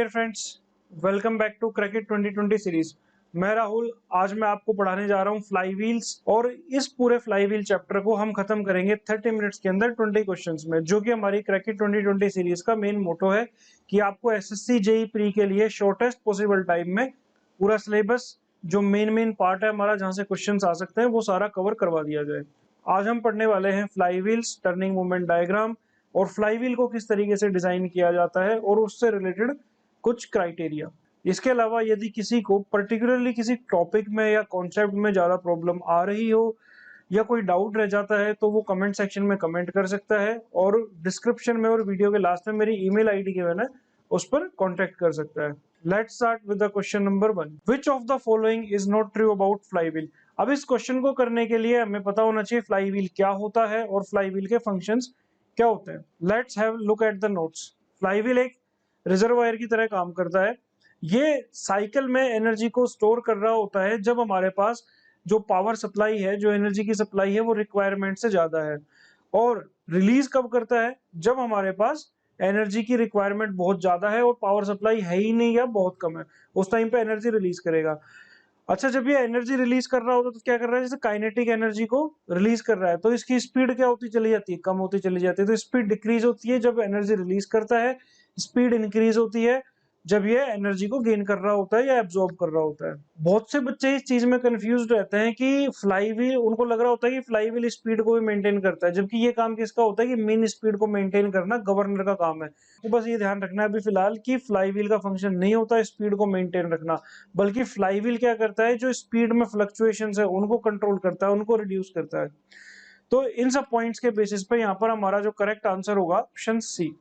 Dear friends, welcome back to क्रैकेट 2020 series. मैं राहुल। आज मैं आपको पढ़ाने जा रहा हूं फ्लाई व्हील्स, और इस पूरे फ्लाई व्हील चैप्टर को हम खत्म करेंगे 30 मिनट्स के अंदर 20 क्वेश्चंस में, जो कि हमारी क्रैकेट 2020 सीरीज का मेन मोटो है कि आपको एसएससी जेईई प्री के लिए शॉर्टेस्ट पॉसिबल टाइम में पूरा सिलेबस, जो मेन पार्ट है हमारा, जहां से क्वेश्चंस आ सकते हैं, वो सारा कवर करवा दिया जाए। आज हम पढ़ने वाले हैं fly wheels, turning movement diagram, और फ्लाई व्हील को किस तरीके से डिजाइन किया जाता है और उससे रिलेटेड कुछ क्राइटेरिया। इसके अलावा यदि किसी को पर्टिकुलरली किसी टॉपिक में या कॉन्सेप्ट में ज्यादा प्रॉब्लम आ रही हो या कोई डाउट रह जाता है, तो वो कमेंट सेक्शन में कमेंट कर सकता है, और डिस्क्रिप्शन में और वीडियो के लास्ट में मेरी ईमेल आईडी गिवन है, उस पर कॉन्टेक्ट कर सकता है। Let's start with the question number 1। Which of the following is not true about fly wheel. अब इस क्वेश्चन को करने के लिए हमें पता होना चाहिए फ्लाई व्हील क्या होता है और फ्लाई व्हील के फंक्शंस क्या होते हैं। Let's have look at the notes. Fly wheel एक रिजर्वायर की तरह काम करता है। ये साइकिल में एनर्जी को स्टोर कर रहा होता है जब हमारे पास जो पावर सप्लाई है, जो एनर्जी की सप्लाई है, वो रिक्वायरमेंट से ज्यादा है। और रिलीज कब करता है? जब हमारे पास एनर्जी की रिक्वायरमेंट बहुत ज्यादा है और पावर सप्लाई है ही नहीं या बहुत कम है, उस टाइम पे एनर्जी रिलीज करेगा। अच्छा, जब ये एनर्जी रिलीज कर रहा होता है तो क्या कर रहा है? जैसे काइनेटिक एनर्जी को रिलीज कर रहा है, तो इसकी स्पीड क्या होती चली जाती है? कम होती चली जाती है। तो स्पीड डिक्रीज होती है जब एनर्जी रिलीज करता है, स्पीड इंक्रीज होती है जब ये एनर्जी को गेन कर रहा होता है या एब्जॉर्ब कर रहा होता है। बहुत से बच्चे इस चीज में कंफ्यूज रहते हैं कि फ्लाई व्हील, उनको लग रहा होता है कि फ्लाई व्हील स्पीड को भी मेंटेन करता है, जबकि ये काम किसका होता है कि मेन स्पीड को मेंटेन करना गवर्नर का काम है। तो बस ये ध्यान रखना है अभी फिलहाल कि फ्लाई व्हील का फंक्शन नहीं होता स्पीड को मेंटेन रखना, बल्कि फ्लाई व्हील क्या करता है, जो स्पीड में फ्लक्चुएशंस है उनको कंट्रोल करता है, उनको रिड्यूस करता है। तो इन सब पॉइंट्स के बेसिस पे यहाँ पर हमारा जो करेक्ट आंसर होगा option C.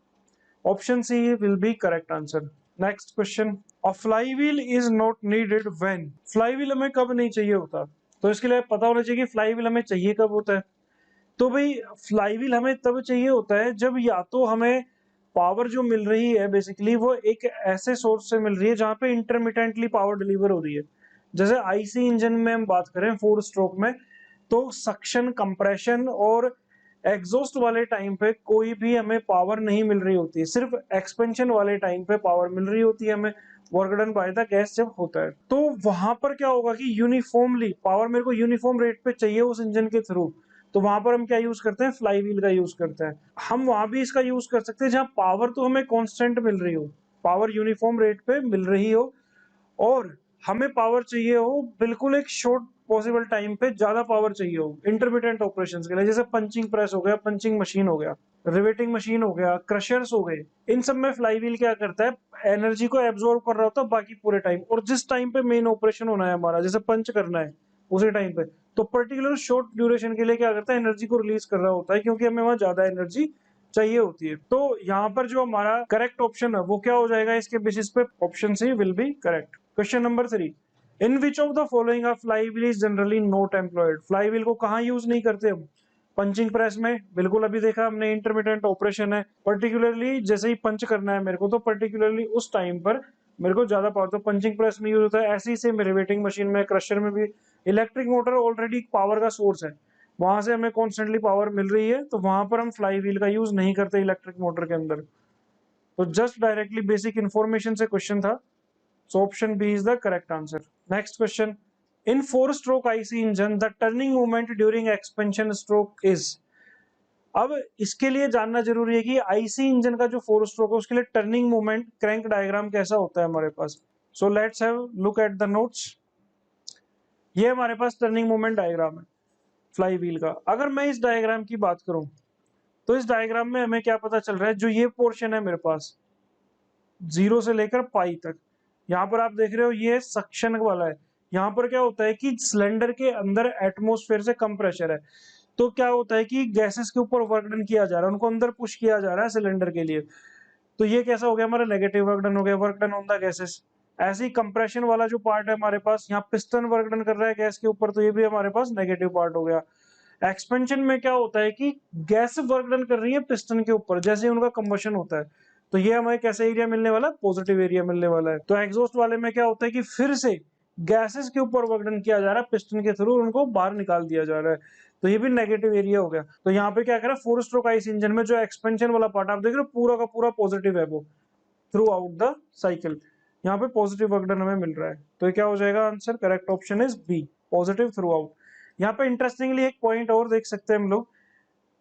Option C will be correct answer. Next question. A flywheel is not needed when. Flywheel हमें कब नहीं चाहिए होता? तो इसके लिए पता होना चाहिए कि फ्लाई व्हील हमें चाहिए कब होता है। तो भाई, फ्लाई व्हील हमें तब चाहिए होता है जब या तो हमें पावर जो मिल रही है बेसिकली वो एक ऐसे सोर्स से मिल रही है जहां पे इंटरमिटेंटली पावर डिलीवर हो रही है। जैसे आईसी इंजन में हम बात करें 4 स्ट्रोक में, तो सक्शन, कंप्रेशन और एग्जॉस्ट वाले टाइम पे कोई भी हमें पावर नहीं मिल रही होती है, सिर्फ एक्सपेंशन वाले टाइम पे पावर मिल रही होती है हमें, work done by the gas जब होता है। तो वहां पर क्या होगा कि यूनिफॉर्मली पावर मेरे को यूनिफॉर्म रेट पे चाहिए उस इंजन के थ्रू, तो वहां पर हम क्या यूज करते हैं? फ्लाई व्हील का यूज करते हैं। हम वहां भी इसका यूज कर सकते हैं जहां पावर तो हमें कांस्टेंट मिल रही हो, पावर यूनिफॉर्म रेट पे मिल रही हो, और हमें पावर चाहिए हो बिल्कुल एक शॉर्ट पॉसिबल टाइम पे, ज्यादा पावर चाहिए हो इंटरमिटेंट ऑपरेशंस के लिए। जैसे पंचिंग प्रेस हो गया, पंचिंग मशीन हो गया, रिवेटिंग मशीन हो गया, क्रशर्स हो गए। इन सब में फ्लाई व्हील क्या करता है? एनर्जी को एब्जॉर्ब कर रहा होता है बाकी पूरे टाइम, और जिस टाइम पे मेन ऑपरेशन होना है हमारा, जैसे पंच करना है उसी टाइम पे, तो पर्टिकुलर शॉर्ट ड्यूरेशन के लिए क्या करता है? एनर्जी को रिलीज कर रहा होता है, क्योंकि हमें वहां ज्यादा एनर्जी चाहिए होती है। तो यहाँ पर जो हमारा करेक्ट ऑप्शन है वो क्या हो जाएगा इसके बेसिस पे? Option C will be correct. Question number 3। In which of the following are flywheel is generally not employed. Flywheel को कहाँ यूज नहीं करते हम? पंचिंग प्रेस में, बिल्कुल अभी देखा हमने, इंटरमीडिएट ऑपरेशन है, पर्टिकुलरली जैसे ही पंच करना है मेरे को, तो पर्टिकुलरली उस टाइम पर मेरे को ज्यादा पावर तो पंचिंग प्रेस में यूज होता है। ऐसे ही सेम रिवेटिंग मशीन में, क्रशर में भी। इलेक्ट्रिक मोटर ऑलरेडी पावर का सोर्स है, वहां से हमें कॉन्स्टेंटली पावर मिल रही है, तो वहां पर हम फ्लाई व्हील का यूज नहीं करते इलेक्ट्रिक मोटर के अंदर। तो जस्ट डायरेक्टली बेसिक इंफॉर्मेशन से क्वेश्चन था, so option B is the correct answer. Next question. In 4 stroke IC engine the turning movement during expansion stroke is. अब इसके लिए जानना जरूरी है कि आईसी इंजन का जो 4 स्ट्रोक है उसके लिए टर्निंग मूवमेंट क्रैंक डायग्राम कैसा होता है हमारे पास। So let's have look at the notes. ये हमारे पास टर्निंग मूवमेंट डायग्राम है फ्लाई व्हील का। अगर मैं इस डायग्राम की बात करूं, तो इस डायग्राम में हमें क्या पता चल रहा है? जो ये पोर्शन है मेरे पास 0 से लेकर पाई तक, यहाँ पर आप देख रहे हो ये सक्शन वाला है। यहाँ पर क्या होता है कि सिलेंडर के अंदर एटमोस्फेयर से कम प्रेशर है, तो क्या होता है कि गैसेस के ऊपर वर्क डन किया जा रहा है, उनको अंदर पुश किया जा रहा है सिलेंडर के लिए। तो ये कैसा हो गया? हमारा नेगेटिव वर्क डन हो गया, work done on the gases. ऐसे ही कंप्रेशन वाला जो पार्ट है हमारे पास, यहाँ पिस्टन वर्क डन कर रहा है गैस के ऊपर, तो ये भी हमारे पास नेगेटिव पार्ट हो गया। एक्सपेंशन में क्या होता है कि गैस वर्क डन कर रही है पिस्टन के ऊपर, जैसे उनका कंबशन होता है, तो ये हमें कैसा एरिया मिलने वाला है? पॉजिटिव एरिया मिलने वाला है। तो एग्जॉस्ट वाले में क्या होता है कि फिर से गैसेस के ऊपर वर्क डन किया जा रहा है पिस्टन के थ्रू, उनको बाहर निकाल दिया जा रहा है, तो ये भी नेगेटिव एरिया हो गया। तो यहाँ पे क्या करा? 4 स्ट्रोक आईसी इंजन में जो एक्सपेंशन वाला पार्ट आप देख रहे हो पूरा का पूरा पॉजिटिव है वो, थ्रू आउट द साइकिल। यहाँ पे पॉजिटिव वर्क डन हमें मिल रहा है, तो ये क्या हो जाएगा answer? Correct option is B, positive throughout. यहाँ पे इंटरेस्टिंगली एक पॉइंट और देख सकते हैं हम लोग,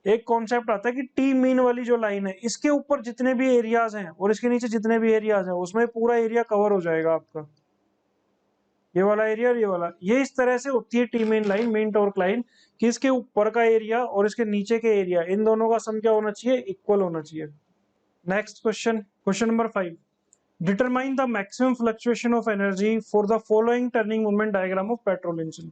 एक कॉन्सेप्ट आता है कि टी मीन वाली जो लाइन है, इसके ऊपर जितने भी एरियाज हैं और इसके नीचे जितने भी एरियाज हैं, उसमें पूरा एरिया कवर हो जाएगा आपका, ये वाला एरिया और ये वाला। ये इस तरह से होती है T mean line, mean torque line, कि इसके ऊपर का एरिया और इसके नीचे के एरिया, इन दोनों का सम क्या होना चाहिए? इक्वल होना चाहिए। Next question, question number 5, determine the maximum fluctuation of energy for the following turning movement diagram of petrol engine.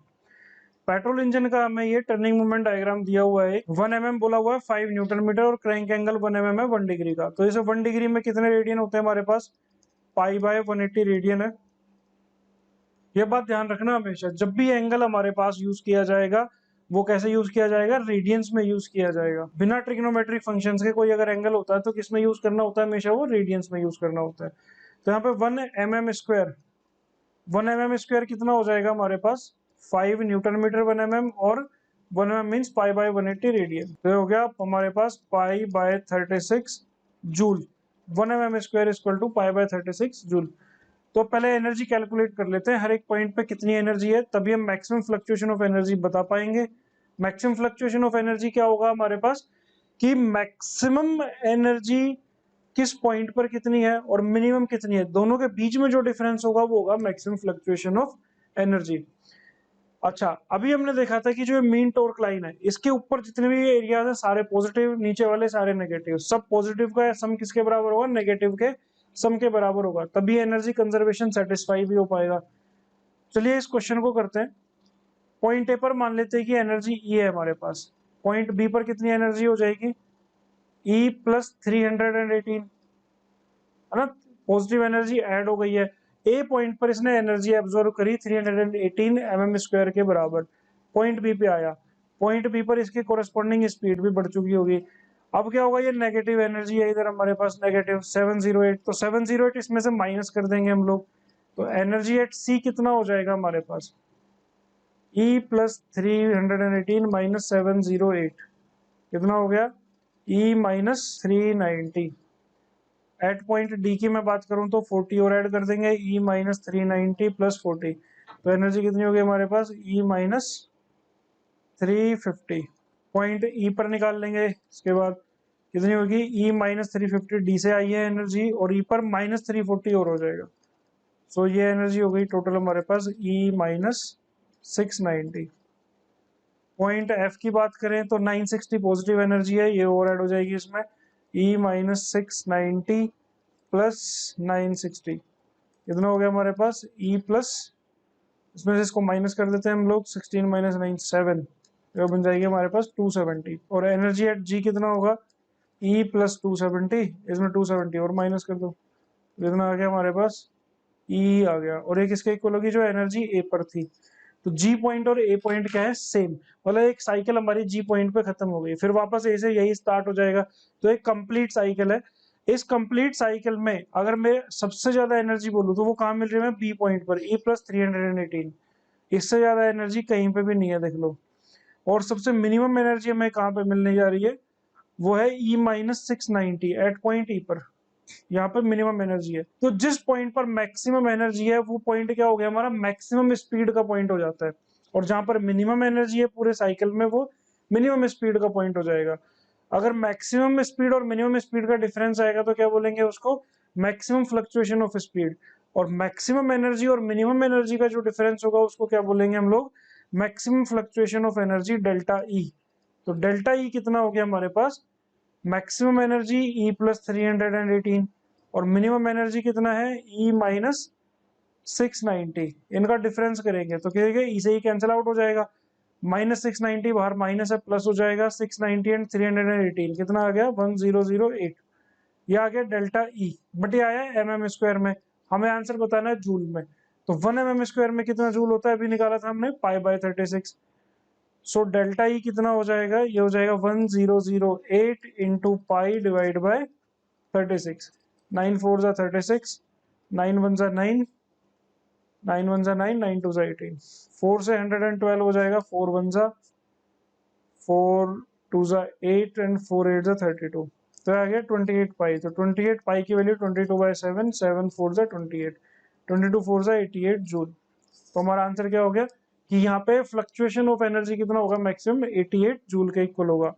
Petrol engine का हमें ये टर्निंग मूवमेंट डायग्राम दिया हुआ है, 1 mm बोला हुआ है, 5 न्यूटन मीटर, और क्रैंक एंगल 1 mm है 1 डिग्री का। तो इसे 1 डिग्री में कितने रेडियन होते हैं हमारे पास? पाई बाय 180 रेडियन है। ये बात ध्यान रखना हमेशा, जब भी एंगल हमारे पास यूज किया जाएगा वो कैसे यूज किया जाएगा? रेडियंस में यूज किया जाएगा। बिना ट्रिग्नोमेट्रिक फंक्शंस के कोई अगर एंगल होता है तो किस में यूज करना होता है? हमेशा वो रेडियंस में यूज करना होता है। तो यहाँ पे 1 mm स्क्वायर, 1 mm स्क्वायर कितना हो जाएगा हमारे पास? 5 न्यूटन मीटर 1 mm, और 1 mm means pi by 180 radian. तो हो गया हमारे पास pi by 36 joule. 1 mm square equal to pi by 36 joule. तो पहले एनर्जी कैलकुलेट कर लेते हैं, हर एक पॉइंट पे कितनी एनर्जी है, तभी हम मैक्सिमम फ्लक्चुएशन ऑफ एनर्जी बता पाएंगे। मैक्सिमम फ्लक्चुएशन ऑफ एनर्जी क्या होगा हमारे पास, कि मैक्सिमम एनर्जी किस पॉइंट पर कितनी है और मिनिमम कितनी है, दोनों के बीच में जो डिफरेंस होगा वो होगा मैक्सिमम फ्लक्चुएशन ऑफ एनर्जी। अच्छा, अभी हमने देखा था कि जो मीन टॉर्क लाइन है, इसके ऊपर जितने भी एरियाज है सारे पॉजिटिव, नीचे वाले सारे नेगेटिव। सब पॉजिटिव का सम किसके बराबर होगा? नेगेटिव के सम के बराबर होगा, तभी एनर्जी कंजर्वेशन सेटिस्फाई भी हो पाएगा। चलिए इस क्वेश्चन को करते हैं। पॉइंट ए पर मान लेते हैं कि एनर्जी ई है हमारे पास, पॉइंट बी पर कितनी एनर्जी हो जाएगी? ई प्लस 318, है ना? पॉजिटिव एनर्जी ऐड हो गई है। ए पॉइंट पर इसने एनर्जी एब्जॉर्व करी 318 mm स्क्वायर के बराबर। पॉइंट बी पे आया, पॉइंट बी पर इसकी कोरेस्पॉन्डिंग स्पीड भी बढ़ चुकी होगी। अब क्या होगा? ये नेगेटिव एनर्जी है इधर हमारे पास, नेगेटिव 708, तो 708 इसमें से माइनस कर देंगे हम लोग, तो एनर्जी एट सी कितना हो जाएगा हमारे पास? ई प्लस 318 माइनस 708 कितना हो गया? E minus 390। Eight point D की मैं बात करूं तो 40 और ऐड कर देंगे, ई माइनस 390 प्लस 40, तो एनर्जी कितनी होगी हमारे पास? E minus 350। पॉइंट ई पर निकाल लेंगे, इसके बाद कितनी होगी? ई माइनस 350, डी से आई है एनर्जी, और ई पर माइनस 340 और हो जाएगा। सो ये एनर्जी हो गई टोटल हमारे पास ई माइनस 690। पॉइंट एफ की बात करें तो 960 पॉजिटिव एनर्जी है, ये और ऐड हो जाएगी इसमें, ई माइनस 690 प्लस 960 कितना हो गया हमारे पास? ई प्लस, इसमें से इसको माइनस कर देते हैं हम लोग, 16 माइनस 9 7, तो बन जाएगी हमारे पास 270। और एनर्जी एट जी कितना होगा? ई प्लस 270, इसमें 270 और माइनस कर दो, कितना आ गया हमारे पास? ई आ गया। और एक इसके इक्वल होगी जो एनर्जी ए पर थी। तो जी पॉइंट और ए पॉइंट क्या है? सेम, मतलब एक साइकिल हमारी जी पॉइंट पे खत्म हो गई, फिर वापस ए से यही स्टार्ट हो जाएगा। तो एक कंप्लीट साइकिल है। इस कंप्लीट साइकिल में अगर मैं सबसे ज्यादा एनर्जी बोलूं तो वो कहाँ मिल रही है? बी पॉइंट पर, ई प्लस 318। इससे ज्यादा एनर्जी कहीं पे भी नहीं है, देख लो। और सबसे मिनिमम एनर्जी हमें कहाँ पे मिलने जा रही है? वो है ई माइनस 690 एट पॉइंट ई पर, यहाँ पर मिनिमम एनर्जी है। तो जिस पॉइंट पर मैक्सिमम एनर्जी है वो पॉइंट क्या हो गया हमारा? मैक्सिमम स्पीड का पॉइंट हो जाता है। और जहां पर मिनिमम एनर्जी है पूरे साइकिल में, वो मिनिमम स्पीड का पॉइंट हो जाएगा। अगर मैक्सिमम स्पीड और मिनिमम स्पीड का डिफरेंस आएगा तो क्या बोलेंगे उसको? Maximum fluctuation of speed. और मैक्सिमम एनर्जी और मिनिमम एनर्जी का जो डिफरेंस होगा उसको क्या बोलेंगे हम लोग? Maximum fluctuation of energy, delta ई। तो डेल्टा ई कितना हो गया हमारे पास? मैक्सिमम एनर्जी ई प्लस 318, और मिनिमम एनर्जी कितना है? E minus 690। इनका डिफरेंस करेंगे तो क्या ई से ही कैंसिल आउट हो जाएगा, माइनस 690 बाहर माइनस है, प्लस हो जाएगा 690 एंड 318 कितना आ गया? 1008। ये आ गया डेल्टा ई, बट ये आया एम एम स्क्वायर में, हमें आंसर बताना है जूल में। तो 1 mm स्क्वायर में कितना जूल होता है? अभी निकाला था हमने, पाई बाय 36। सो डेल्टा ई कितना हो जाएगा? ये हो जाएगा 1008 इंटू पाई डिवाइड बाय 36। 9 4 जा 36, 9 1 जा 9, 9 1 जा 9, 9 2 जा 18, 4 से 112 हो जाएगा, 4 1 जा 4 2 जा 8 एंड 4 8 जा 32। तो आ गया 28 पाई। तो 28 पाई की वैल्यू 22/7, 7 4 जा 28, 22 4 जा 88 जूल। तो हमारा आंसर क्या हो गया कि यहाँ पे फ्लक्चुएशन ऑफ एनर्जी कितना होगा, मैक्सिमम 88 जूल के इक्वल होगा।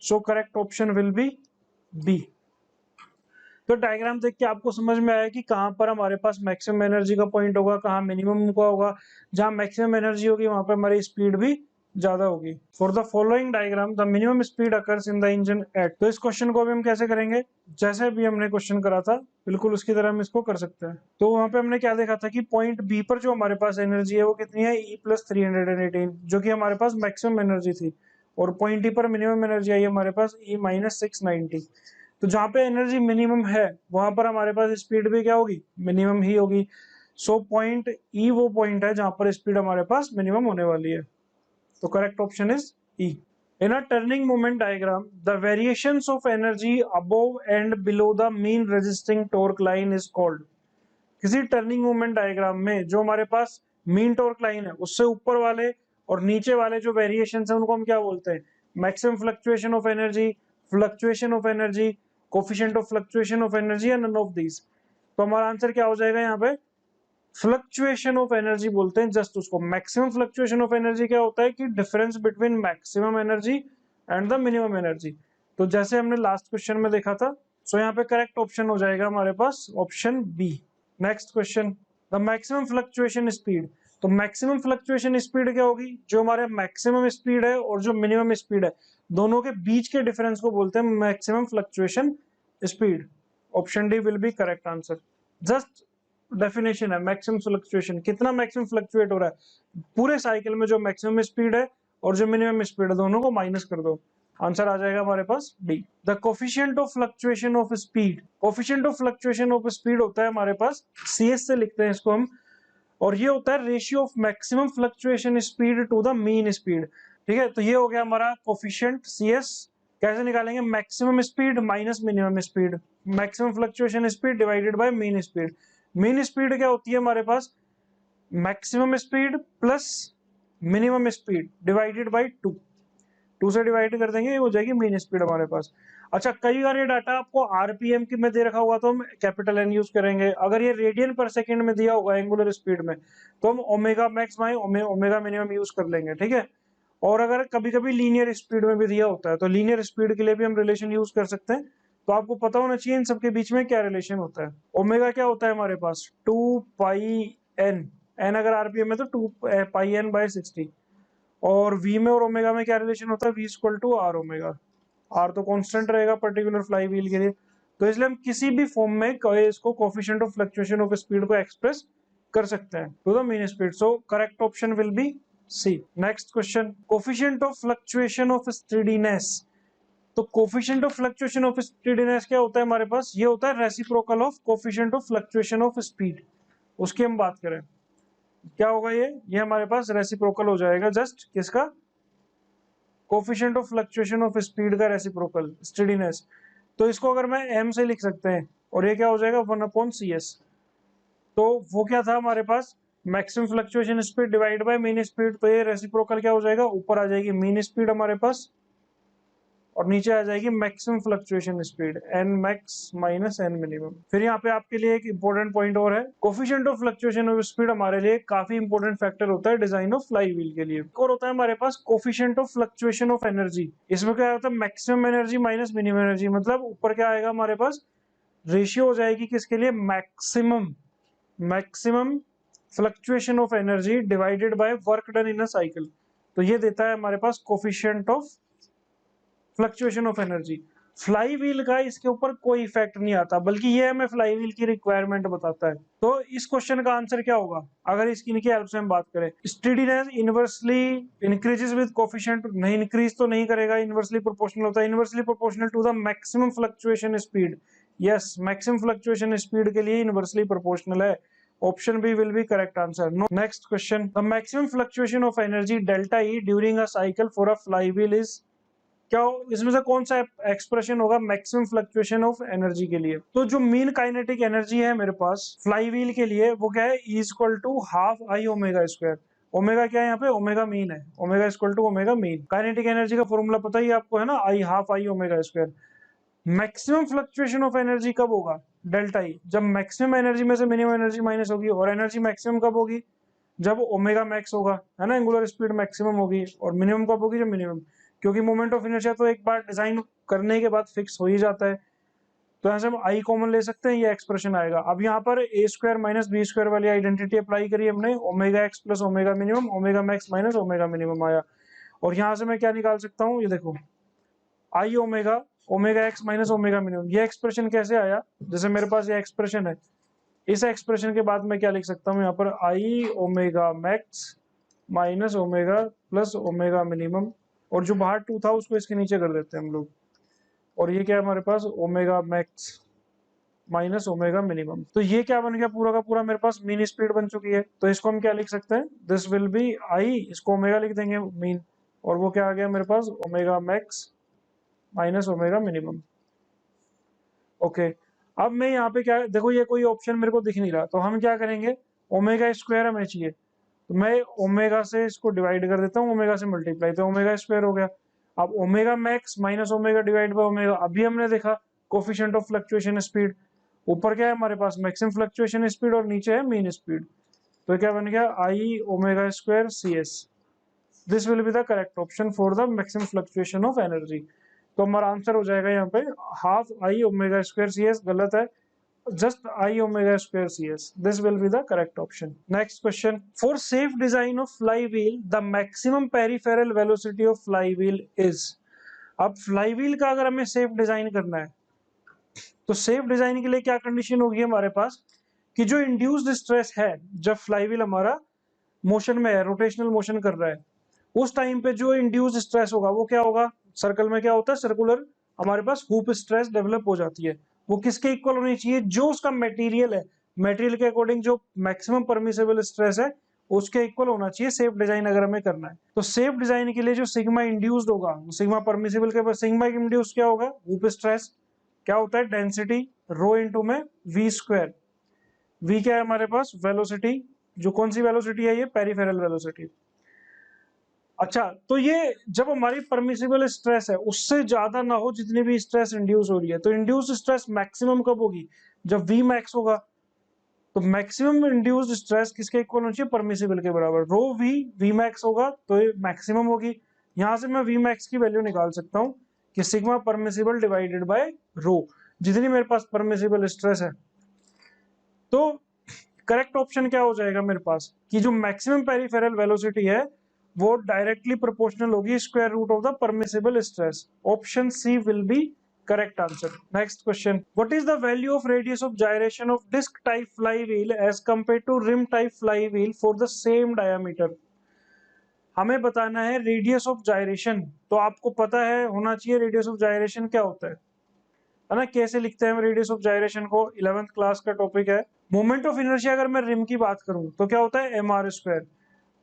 So correct option will be B. तो डायग्राम देख के आपको समझ में आया कि कहाँ पर हमारे पास मैक्सिमम एनर्जी का पॉइंट होगा, कहाँ मिनिमम का होगा। जहाँ मैक्सिमम एनर्जी होगी वहां पर हमारी स्पीड भी ज्यादा होगी। For the following diagram the minimum speed occurs in the engine at. तो इस क्वेश्चन को अभी हम कैसे करेंगे, जैसे अभी हमने क्वेश्चन करा था बिल्कुल उसकी तरह हम इसको कर सकते हैं। तो वहां पे हमने क्या देखा था कि पॉइंट बी पर जो हमारे पास एनर्जी है वो कितनी है, E+318, जो कि हमारे पास मैक्सिमम एनर्जी थी। और पॉइंट डी पर मिनिमम एनर्जी आई हमारे पास E-690। तो जहां पे एनर्जी मिनिमम है वहां पर हमारे पास स्पीड भी क्या होगी, मिनिमम ही होगी। सो पॉइंट ई वो पॉइंट है जहां पर स्पीड हमारे पास मिनिमम होने वाली है। तो correct option is E. In a turning moment diagram the variations of energy above and below the mean resisting torque line is called. किसी टर्निंग मोमेंट डायग्राम में जो हमारे पास मीन टॉर्क लाइन है उससे ऊपर वाले और नीचे वाले जो वेरिएशंस है उनको हम क्या बोलते हैं, maximum fluctuation of energy, fluctuation of energy, coefficient of fluctuation of energy या नन ऑफ दीज। तो हमारा आंसर क्या हो जाएगा यहाँ पे, फ्लक्चुएशन ऑफ एनर्जी बोलते हैं जस्ट उसको। मैक्सिमम फ्लक्चुएशन ऑफ एनर्जी क्या होता है कि difference between maximum energy and the minimum energy. तो जैसे हमने लास्ट क्वेश्चन में देखा था। सो यहाँ पे करेक्ट ऑप्शन हो जाएगा हमारे पास option B. Next question, the maximum fluctuation speed. तो मैक्सिमम फ्लक्चुएशन स्पीड क्या होगी, जो हमारे मैक्सिमम स्पीड है और जो मिनिमम स्पीड है दोनों के बीच के डिफरेंस को बोलते हैं maximum fluctuation speed. Option D will be correct answer. Just definition है मैक्सिमम फ्लक्चुएशन, कितना मैक्सिमम फ्लक्चुएट हो रहा है पूरे साइकिल में, जो मैक्सिमम स्पीड है और जो मिनिमम स्पीड है दोनों को माइनस कर दो, आंसर आ जाएगा हमारे पास D. The coefficient of fluctuation of speed. Coefficient of fluctuation of speed होता है हमारे पास, CS से लिखते हैं इसको हम, और ये होता है ratio of maximum fluctuation speed to the mean speed. ठीक है, तो ये हो गया हमारा कोफिशिएंट CS। कैसे निकालेंगे, maximum speed minus minimum speed, maximum fluctuation speed divided by mean speed. Mean speed क्या होती है हमारे पास, maximum speed plus minimum speed divided by 2 से डिवाइड कर देंगे, ये हो जाएगी मीन स्पीड हमारे पास। अच्छा, कई बार ये डाटा आपको आरपीएम की में दे रखा होगा तो हम कैपिटल एन यूज करेंगे। अगर ये रेडियन पर सेकंड में दिया होगा एंगुलर स्पीड में तो हम omega max by omega minimum use कर लेंगे। ठीक है, और अगर कभी कभी लीनियर स्पीड में भी दिया होता है तो लीनियर स्पीड के लिए भी हम रिलेशन यूज कर सकते हैं। तो आपको पता होना चाहिए इन सबके बीच में क्या रिलेशन होता है। ओमेगा क्या होता है हमारे पास, 2πn, एन अगर आरपीएम है तो 2πn/60। और v में और ओमेगा में क्या रिलेशन होता है, v equal to R omega. R तो कांस्टेंट रहेगा पर्टिकुलर फ्लाई व्हील के लिए, तो इसलिए हम किसी भी फॉर्म में इसको coefficient of fluctuation of speed को एक्सप्रेस कर सकते हैं to the mean speed. So correct option will be C. Next question, coefficient of fluctuation of steadiness. तो coefficient of fluctuation of steadiness क्या होता है हमारे पास, ये होता है reciprocal of coefficient of fluctuation of speed. उसकी हम बात करें क्या होगा, ये हमारे पास रेसिप्रोकल हो जाएगा जस्ट किसका, coefficient of fluctuation of speed का रेसिप्रोकल स्टेडीनेस। तो इसको अगर मैं m से लिख सकते हैं और ये क्या हो जाएगा 1/CS। तो वो क्या था हमारे पास, maximum fluctuation speed divide by mean speed. तो ये रेसिप्रोकल क्या हो जाएगा, ऊपर आ जाएगी मीन स्पीड हमारे पास और नीचे आ जाएगी maximum fluctuation speed, n max minus n minimum. फिर यहाँ पे आपके लिए एक इंपॉर्टेंट पॉइंट और है, coefficient of fluctuation of speed हमारे लिए काफी इंपॉर्टेंट फैक्टर होता है डिजाइन ऑफ फ्लाई व्हील के लिए। और होता है हमारे पास coefficient of fluctuation of energy. इसमें क्या होता है, maximum energy minus minimum energy, मतलब ऊपर क्या आएगा हमारे पास, रेशियो हो जाएगी किसके लिए, maximum fluctuation of energy divided by work done in a cycle. तो ये देता है हमारे पास coefficient of fluctuation of energy. Flywheel का इसके ऊपर कोई इफेक्ट नहीं आता, बल्कि ये हमें फ्लाई व्हील की रिक्वायरमेंट बताता है। तो इस क्वेश्चन का आंसर क्या होगा, अगर इसकी इनकी हेल्प से हम बात करें, steadiness inversely increases with coefficient, नहीं इंक्रीज तो नहीं करेगा, इनवर्सली प्रोपोर्शनल होता है, inversely proportional to the maximum fluctuation speed. Yes, maximum fluctuation speed के लिए इनवर्सली प्रोपोर्शनल है। Option B will be correct answer. Next question, the maximum fluctuation of energy delta E during a cycle for a flywheel is, क्या इसमें से कौन सा expression होगा maximum fluctuation of energy के लिए। तो जो मीन काइनेटिक एनर्जी है मेरे पास फ्लाई व्हील के लिए वो क्या है, E equal to half I omega square. Omega क्या है यहाँ पे, ओमेगा मीन है, omega equal to omega mean. Kinetic energy का फॉर्मूला पता ही आपको है ना, I half I omega square. Maximum fluctuation of energy कब होगा? डेल्टा ई, जब मैक्सिमम एनर्जी में से मिनिमम एनर्जी माइनस होगी। और एनर्जी मैक्सिमम कब होगी? जब ओमेगा मैक्स होगा, है ना, एंगुलर स्पीड मैक्सिमम होगी। और मिनिमम कब होगी? जब मिनिमम, क्योंकि मोमेंट ऑफ इनर्शिया तो एक बार डिजाइन करने के बाद फिक्स हो ही जाता है। तो यहाँ से हम आई कॉमन ले सकते हैं, ये एक्सप्रेशन आएगा। अब यहाँ पर ए स्क्वायर माइनस बी स्क्वायर वाली आइडेंटिटी अप्लाई करी हमने, omega x plus omega minimum, omega max minus omega minimum आया। और यहाँ से मैं क्या निकाल सकता हूँ, ये देखो, I omega, omega X minus omega minimum. ये एक्सप्रेशन कैसे आया? जैसे मेरे पास ये एक्सप्रेशन है, इस एक्सप्रेशन के बाद मैं क्या लिख सकता हूँ यहाँ पर, I omega max minus omega plus omega minimum, और जो बाहर टू था उसको इसके नीचे कर देते हैं हम लोग। और ये क्या है हमारे पास, omega max minus omega minimum. तो ये क्या बन गया, पूरा का पूरा मेरे पास मीन स्पीड बन चुकी है। तो इसको हम क्या लिख सकते हैं, दिस विल बी आई, इसको ओमेगा लिख देंगे मीन, और वो क्या आ गया मेरे पास, omega max minus omega minimum. Okay, अब मैं यहाँ पे क्या, देखो ये कोई ऑप्शन मेरे को दिख नहीं रहा, तो हम क्या करेंगे, ओमेगा स्क्वायर हमें चाहिए, तो मैं ओमेगा से इसको डिवाइड कर देता हूँ, ओमेगा से मल्टीप्लाई, तो ओमेगा स्क्वायर हो गया। अब omega max minus omega divide by omega, अभी हमने देखा कोफिशिएंट ऑफ फ्लक्चुएशन स्पीड, ऊपर क्या है हमारे पास, मैक्सिमम फ्लक्चुएशन स्पीड, और नीचे है मीन स्पीड। तो क्या बन गया, I omega square C S. This will be the correct option for the maximum fluctuation of energy. तो हमारा आंसर हो जाएगा यहाँ पे half I omega square C S, गलत है, just I omega square cs. This will be the correct option. Next question. For safe design of flywheel, the maximum peripheral velocity of flywheel is. अब flywheel का अगर हमें safe design करना है, तो safe design के लिए क्या कंडीशन होगी हमारे पास, कि जो इंड्यूस्ड स्ट्रेस है, जब फ्लाईव्हील हमारा मोशन में है, रोटेशनल मोशन कर रहा है, उस टाइम पे जो इंड्यूस्ड स्ट्रेस होगा वो क्या होगा, सर्कल में क्या होता है, सर्कुलर हमारे पास हुप स्ट्रेस डेवलप हो जाती है। वो किसके इक्वल होनी चाहिए, जो उसका मटेरियल है, मटेरियल के अकॉर्डिंग जो मैक्सिमम परमिसेबल स्ट्रेस है उसके इक्वल होना चाहिए सेफ डिजाइन अगर हमें करना है। तो सेफ डिजाइन के लिए जो सिग्मा इंड्यूस्ड होगा, सिग्मा परमिसेबल के बाद सिग्मा इंड्यूस्ड क्या होगा, हुप स्ट्रेस क्या होता है, डेंसिटी रो इनटू में वी स्क्वायर। वी क्या है हमारे पास, वेलोसिटी, जो कौन सी वेलोसिटी है, ये पेरिफेरल वेलोसिटी। अच्छा, तो ये जब हमारी परमिसिबल स्ट्रेस है उससे ज्यादा ना हो जितनी भी स्ट्रेस इंड्यूस हो रही है, तो इंड्यूस स्ट्रेस मैक्सिमम कब होगी, जब वी मैक्स होगा। तो मैक्सिमम इंड्यूस्ड स्ट्रेस किसके इक्वल होनी चाहिए, परमिसिबल के बराबर, रो वी वी मैक्स होगा तो ये मैक्सिमम होगी। यहां से मैं वी मैक्स की वैल्यू निकाल सकता हूं कि सिग्मा परमिसिबल डिवाइडेड बाय रो, जितनी मेरे पास परमिसिबल स्ट्रेस है। तो करेक्ट ऑप्शन क्या हो जाएगा मेरे पास, कि जो मैक्सिमम पेरिफेरल वेलोसिटी है वो डायरेक्टली प्रोपोर्शनल होगी square root of the permissible stress. Option C will be correct answer. Next question, what is the value of radius of gyration of disc type flywheel as compare to rim type flywheel for the same diameter. हमें बताना है radius of gyration, तो आपको पता है होना चाहिए radius of gyration क्या होता है ना, कैसे लिखते हैं हम रेडियस ऑफ gyration को, 11th क्लास का टॉपिक है। मोमेंट ऑफ इनर्शिया अगर मैं रिम की बात करूं तो क्या होता है, एम आर स्क्वायर।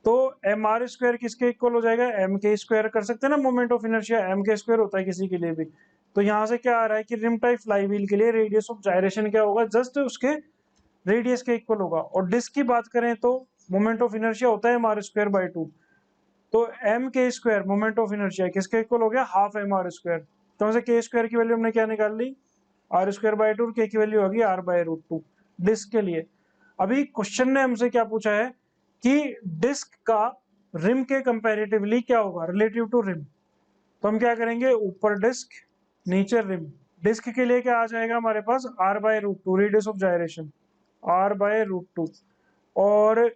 तो एम आर स्क्वायर किसके इक्वल हो जाएगा, एम के स्क्वायर कर सकते हैं ना, मोमेंट ऑफ इनर्शिया एम के स्क्वायर होता है किसी के लिए भी। तो यहाँ से क्या आ रहा है कि रिम टाइप फ्लाईव्हील के लिए रेडियस ऑफ gyration क्या होगा, जस्ट उसके रेडियस के इक्वल होगा। और डिस्क की बात करें तो मोमेंट ऑफ इनर्शिया होता है एम आर स्क्वायर बाई 2, तो एम के स्क्वायर मोमेंट ऑफ इनर्शिया किसके इक्वल हो गया, हाफ एम आर स्क्वायर। तो वैसे के स्क्वायर की वैल्यू हमने क्या निकाल ली, आर स्क्वायर बाई 2, के की वैल्यू होगी आर बाई रूट 2 डिस्क के लिए। अभी क्वेश्चन ने हमसे क्या पूछा है कि डिस्क का रिम के कंपैरेटिवली क्या होगा, रिलेटिव टू रिम। तो हम क्या करेंगे, ऊपर डिस्क नीचे रिम। डिस्क के लिए क्या आ जाएगा हमारे पास, R by root 2 radius of gyration, R by root 2। और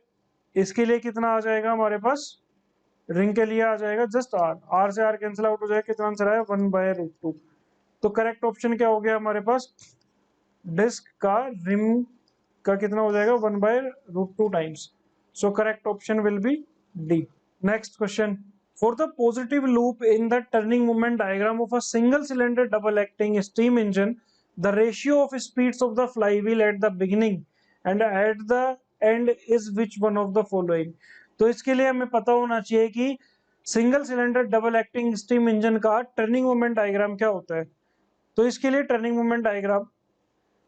इसके लिए कितना आ जाएगा हमारे पास, रिंग के लिए आ जाएगा जस्ट आर, आर से आर कैंसिल आउट हो जाएगा, कितना आंसर आया 1 बाय रूट 2। तो करेक्ट ऑप्शन क्या हो गया हमारे पास, डिस्क का रिम का कितना हो जाएगा 1 by root 2 times. So correct option will be D. Next question, for the positive loop in the turning moment diagram of a single cylinder double acting steam engine, the ratio of speeds of the flywheel at the beginning and at the end is which one of the following। तो इसके लिए हमें पता होना चाहिए कि single cylinder double acting steam engine का turning moment diagram क्या होता है। तो इसके लिए टर्निंग मोमेंट डायग्राम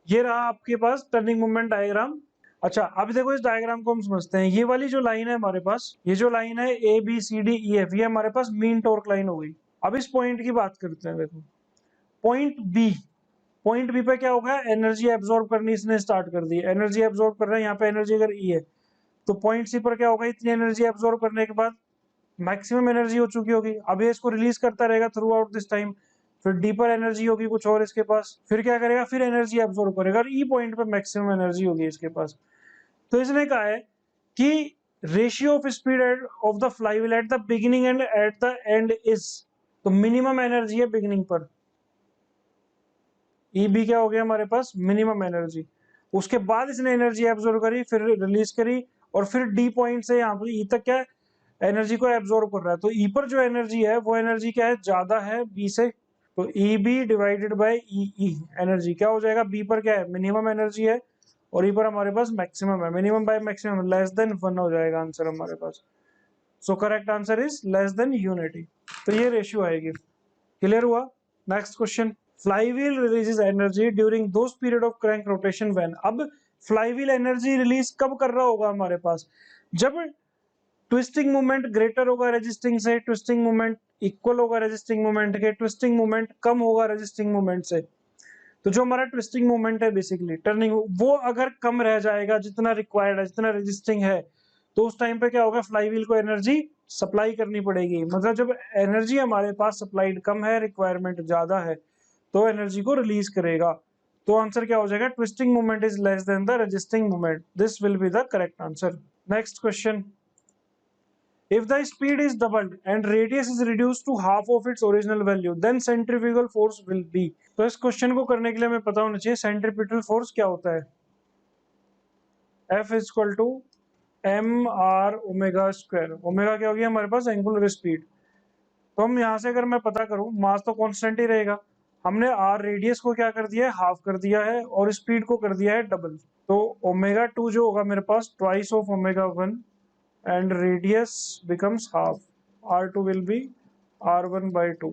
ये रहा आपके पास, टर्निंग मोमेंट डायग्राम। अच्छा, अब देखो इस डायग्राम को हम समझते हैं। ये वाली जो लाइन है हमारे पास, ये जो लाइन है A B C D E F, ये हमारे पास मीन टॉर्क लाइन हो गई। अब इस पॉइंट की बात करते हैं, देखो पॉइंट बी, पॉइंट बी पे क्या होगा, एनर्जी एब्जॉर्ब करनी इसने स्टार्ट कर दी, एनर्जी एब्जॉर्ब कर रहा है, यहाँ पे एनर्जी अगर ई है तो पॉइंट सी पर क्या होगा, इतनी एनर्जी एब्जॉर्ब करने के बाद मैक्सिमम एनर्जी हो चुकी होगी, अब ये इसको रिलीज करता रहेगा थ्रू आउट दिस टाइम, फिर डीपर एनर्जी होगी कुछ और इसके पास, फिर क्या करेगा, फिर एनर्जी एब्जॉर्ब करेगा और ई पॉइंट पे मैक्सिमम एनर्जी होगी इसके पास। तो इसने कहा है कि ratio of speed of the flywheel at the beginning and at the end is, तो मिनिमम एनर्जी है बिगिनिंग पर, ई बी क्या हो गया हमारे पास, मिनिमम एनर्जी, उसके बाद इसने एनर्जी एब्जॉर्ब करी, फिर रिलीज करी, और फिर डी पॉइंट से यहाँ पर ई तक क्या एनर्जी को एब्जॉर्ब कर रहा है, तो ई पर जो एनर्जी है वो एनर्जी क्या है, ज्यादा है बी से, तो E B divided by E, energy क्या हो जाएगा, बी पर क्या है, मिनिमम एनर्जी है, और ई पर हमारे पास मैक्सिमम है, minimum by maximum less than 1 हो जाएगा आंसर हमारे पास। So correct answer is less than unity, तो ये रेशियो आएगी। क्लियर हुआ? Next question, flywheel releases energy during those period of crank rotation when, अब फ्लाईव्हील एनर्जी रिलीज कब कर रहा होगा हमारे पास, जब ट्विस्टिंग मूवमेंट ग्रेटर होगा रेजिस्टिंग से, ट्विस्टिंग मूवमेंट इक्वल होगा रेजिस्टिंग मूवमेंट के, ट्विस्टिंग मूवमेंट कम होगा रेजिस्टिंग मूवमेंट से, तो जो हमारा ट्विस्टिंग मूवमेंट है बेसिकली टर्निंग, वो अगर कम रह जाएगा जितना रिक्वायर्ड है, जितना रेजिस्टिंग है, तो उस टाइम पे क्या होगा, फ्लाईव्हील को एनर्जी सप्लाई करनी पड़ेगी, मतलब जब एनर्जी हमारे पास सप्लाइड कम है, रिक्वायरमेंट ज्यादा है, तो एनर्जी को रिलीज करेगा। तो आंसर क्या हो जाएगा, twisting movement is less then the resisting movement, this will be the correct answer. Next question, if the speed is doubled and radius is reduced to half of its original value, then centrifugal force will be, तो इस question को करने के लिए हमें पता होना चाहिए सेंट्रीपिटल फोर्स क्या होता है, F is equal to M R omega square, omega क्या होगी हमारे पास, एंगुलर स्पीड, तो हम यहाँ से अगर मैं पता करूं, मास तो कांस्टेंट ही रहेगा, हमने आर रेडियस को क्या कर दिया है, हाफ कर दिया है, और स्पीड को कर दिया है डबल, तो ओमेगा 2 जो होगा मेरे पास twice of omega 1 and radius becomes half, r2 will be r1 by 2,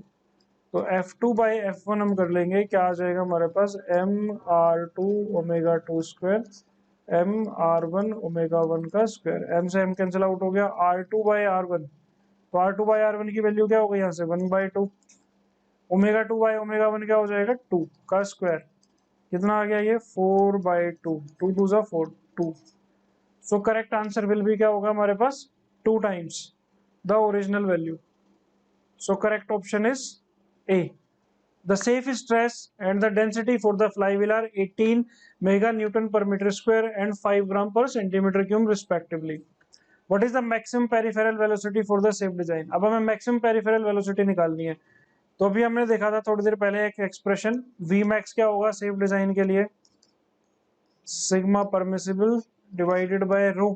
तो f2 by f1 हम कर लेंगे, क्या आ जाएगा हमारे पास, m r2 omega 2 square m r1 omega 1 का स्क्वायर, m से m कैंसिल आउट हो गया, r2 by r1, तो r2 by r1 की वैल्यू क्या हो गई यहाँ से 1 by 2, ओमेगा 2 by ओमेगा 1 क्या हो जाएगा 2 का स्क्वायर, कितना आ गया ये 4 by 2, 2 2 जा 4 2, so correct answer will be क्या होगा हमारे पास 2 times the original value, so correct option is A. The safe stress and the density for the flywheel are 18 mega newton per metre square and 5 gram per centimetre cube respectively, what is the maximum peripheral velocity for the safe design, अब हमें maximum peripheral velocity निकालनी है, तो अभी हमने देखा था थोड़ी देर पहले एक एक्सप्रेशन, वी मैक्स क्या होगा सेफ डिजाइन के लिए, sigma permissible divided by rho,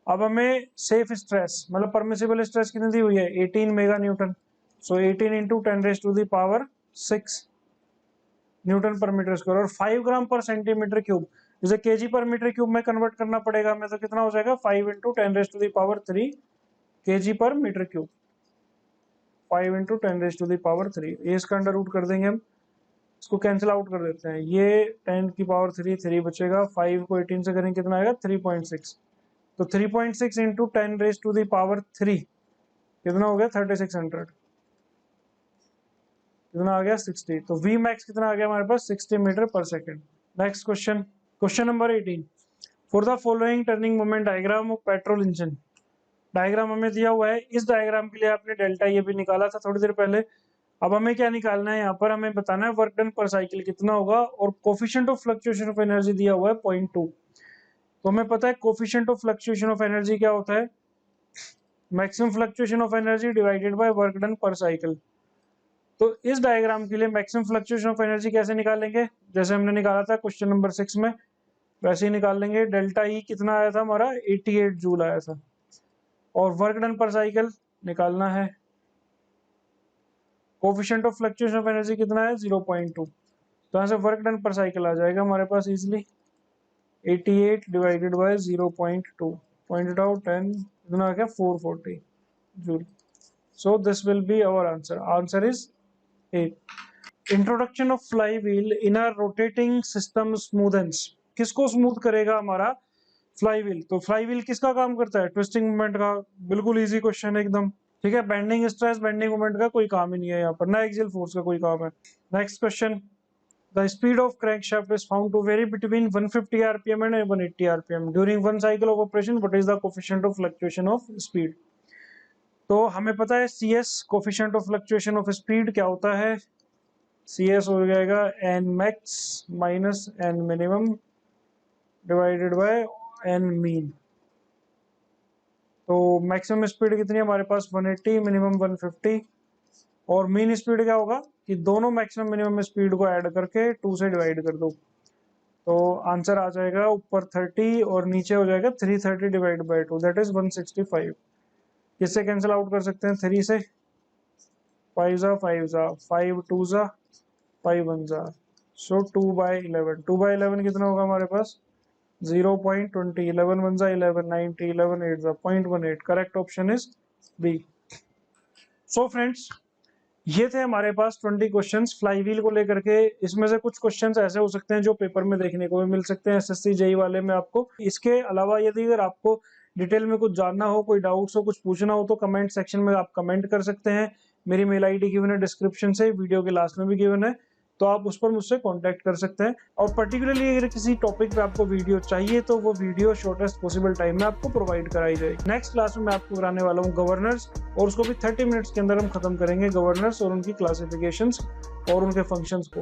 अब हमें सेफ स्ट्रेस मतलब परमिसिबल स्ट्रेस कितनी दी हुई है 18 mega newton, so 18 into 10 raise to the power 6 newton per metre square, और 5 ग्राम पर सेंटीमीटर क्यूब, जैसे केजी पर मीटर क्यूब में कन्वर्ट करना पड़ेगा हमें, तो कितना हो जाएगा 5 into 10 raise to the power 3 KG per metre cube, 5 into 10 raise to the power 3, ये इसका अंडर रूट कर देंगे हम, इसको कैंसिल आउट कर देते हैं, ये 10 की पावर 3 3 बचेगा, 5 को 18 से करेंगे कितना आएगा 3.6, तो 3.6 into 10 raise to the power 3 कितना हो गया 3600, कितना आ गया 60, तो V मैक्स कितना आ गया हमारे पास 60 मीटर पर second. Next question, question number 18, for the following turning moment diagram of petrol engine, diagram हमें दिया हुआ है, इस डायग्राम के लिए आपने डेल्टा ये भी निकाला था थोड़ी देर पहले, अब हमें क्या निकालना है, यहाँ पर हमें बताना है वर्क डन पर साइकिल कितना होगा, और coefficient of fluctuation of energy दिया हुआ है 0.2, तो हमें पता है coefficient of fluctuation of energy क्या होता है, maximum fluctuation of energy divided by work done पर साइकिल, तो इस डायग्राम के लिए मैक्सिमम फ्लक्चुएशन ऑफ एनर्जी कैसे निकालेंगे, जैसे हमने निकाला था क्वेश्चन नंबर 6 में, वैसे ही निकाल लेंगे, डेल्टा ई कितना आया था हमारा 88 जूल आया था, और वर्क डन पर साइकिल निकालना है, coefficient of fluctuation of energy कितना है 0.2, तो यहाँ से वर्क डन पर साइकिल आ जाएगा हमारे पास easily 88 divided by 0.2, pointed out 10 कितना आ गया 440 joule, so this will be our answer, answer is A. Introduction of fly wheel in a rotating system smoothens, किसको स्मूथ करेगा हमारा फ्लाई व्हील, तो फ्लाई व्हील किसका काम करता है, ट्विस्टिंग मूवमेंट का, बिल्कुल इजी क्वेश्चन है एकदम, ठीक है, बेंडिंग स्ट्रेस बेंडिंग मूवमेंट का कोई काम ही नहीं है यहाँ पर, ना एक्सियल फोर्स का कोई काम है। Next question, The speed of crankshaft is found to vary between 150 rpm and 180 rpm. During one cycle of operation, what is the coefficient of fluctuation of speed? तो हमें पता है CS coefficient of fluctuation of speed क्या होता है? CS हो जाएगा n max minus n minimum divided by n mean. तो मैक्सिमम स्पीड कितनी है हमारे पास 180, मिनिमम 150 और मीन स्पीड क्या होगा कि दोनों मैक्सिमम मिनिमम स्पीड को ऐड करके 2 से डिवाइड कर दो, तो आंसर आ जाएगा ऊपर 30 और नीचे हो जाएगा 330 डिवाइड बाय 2 दैट इज 165। किससे कैंसिल आउट कर सकते हैं? 3 से 5 जा 5 जा 5 2 जा 5 1 जा, सो 2/11। 2/11 कितना होगा हमारे पास? 0.20। 11 1 जा 11, 90, 11 8 जा 0.18। Correct option is B. So friends, ये थे हमारे पास 20 क्वेश्चंस फ्लाईव्हील को लेकर के। इसमें से कुछ क्वेश्चंस ऐसे हो सकते हैं जो पेपर में देखने को भी मिल सकते हैं एसएससी जेईई वाले में आपको। इसके अलावा यदि अगर आपको डिटेल में कुछ जानना हो, कोई डाउट्स हो, कुछ पूछना हो तो कमेंट सेक्शन में आप कमेंट कर सकते हैं। मेरी मेल आईडी गिवन है डिस्क्रिप्शन से, वीडियो के लास्ट में भी गिवन है, तो आप उस पर मुझसे कांटेक्ट कर सकते हैं। और पर्टिकुलरली अगर किसी टॉपिक पे आपको वीडियो चाहिए तो वो वीडियो शॉर्टेस्ट पॉसिबल टाइम में आपको प्रोवाइड कराई जाएगी। नेक्स्ट क्लास में मैं आपको कराने वाला हूँ गवर्नर्स, और उसको भी 30 मिनट्स के अंदर हम खत्म करेंगे, गवर्नर्स और उनकी क्लासिफिकेशंस और उनके फंक्शंस को।